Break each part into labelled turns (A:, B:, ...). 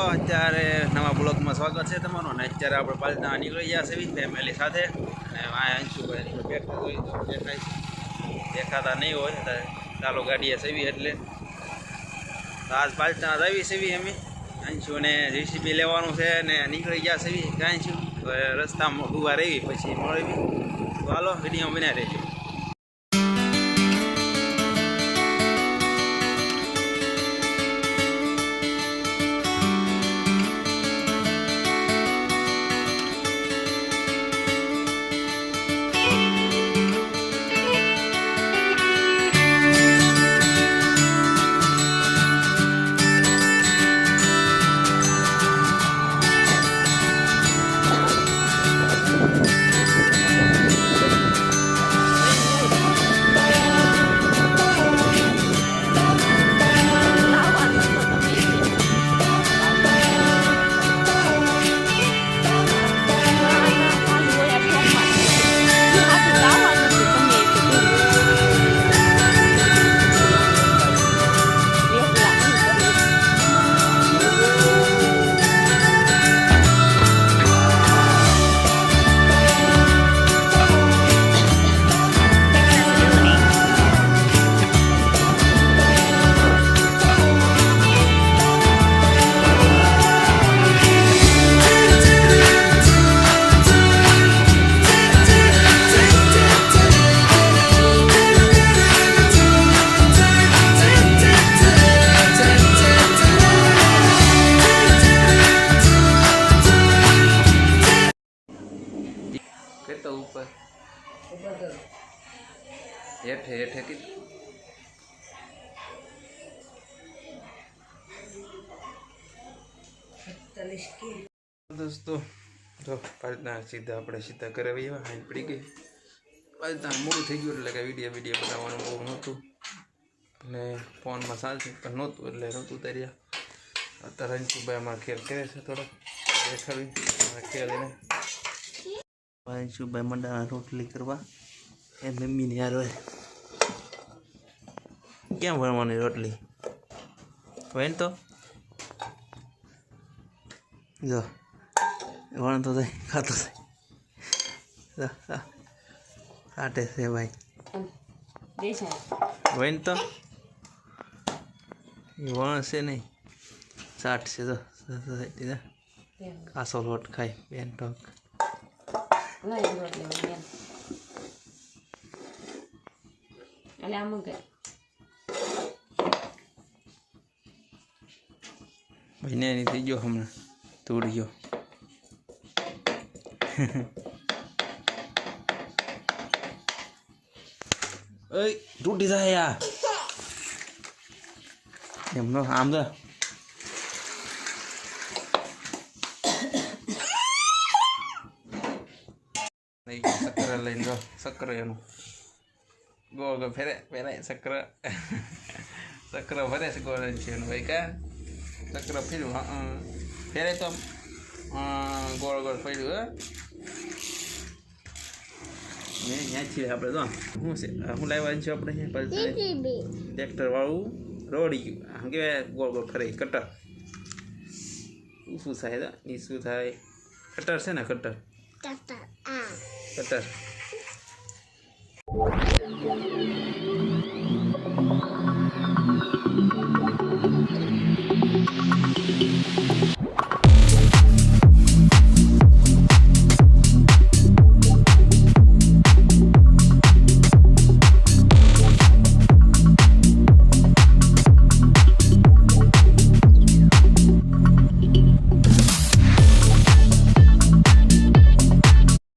A: અત્યારે નવા બ્લોગમાં સ્વાગત છે તમારું. અને અત્યારે આપણે પાલતા નીકળી ગયા છે ફેમિલી સાથે. અને આ અંશુભાઈ દેખાતા નહીં હોય ચાલો ગાડીએ સેવી એટલે આજ પાલતા આવી સેવી અમે અંશુને જેસીબી લેવાનું છે ને નીકળી ગયા સેવી અંશુ રસ્તામાં ઉભા રહી પછી મળવી. તો હાલો વિડીયો બનાવી રહેજો. ऊपर हेठे हेठे की दोस्तों जो पालता सीधा अपने सीधा करे हाथ पड़ी गई पालता मोड़ू थी गયું એટલે કે વિડીયો બનાવવાનું બહુ નહોતું અને ફોનમાં ચાલશે પણ નહોતું એટલે નહોતું તર્યા. અત્યારે અંશુભાઈ અમારા ખેલ કરે છે થોડોક દેખાડી ખેલ એને અંશુભાઈ મંડાના રોટલી કરવા એ મમ્મીને યાર હોય ક્યાં ભણવાની રોટલી હોય તો જો વણ તો થાય ખાતો થાય કાટે છે ભાઈ હોય ને તો વણ છે નહીં સાઠ છે તો કાસો લોટ ખાય બેન ટોક ભાઈને એની થઈ ગયો હમણાં તોડી ગયો તૂટી જાય યાર એમનો આમ તો સક્કર લઈને જો સક્કર એનું ગોળ ગોળ ફેરે ફેરાય સક્કર ભરે છે ગોળ છે એનું ભાઈ કા સક્કર ફેર્યું ફેરે તો ગોળ ગોળ ફેર્યું ને ત્યાં છીએ આપણે તો શું છે શું લાવવાનું છે આપણે ટ્રેક્ટર વાળું રોડી ગયું આમ કહેવાય ગોળ ગોળ ફરે કટર શું થાય તો એ શું થાય કટર છે ને કટર કટર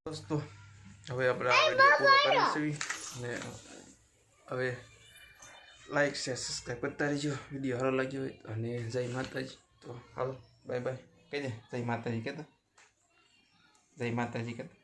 A: दोस्तों હવે આપણે આ વિડીયો પૂરો કરીશું અને હવે લાઈક શેર સબસ્ક્રાઈબ કરતા રહેજો. વિડીયો સારો લાગ્યો હોય અને જય માતાજી. તો હાલો બાય બાય કહી દે જય માતાજી કહેતા જય માતાજી કહેતા.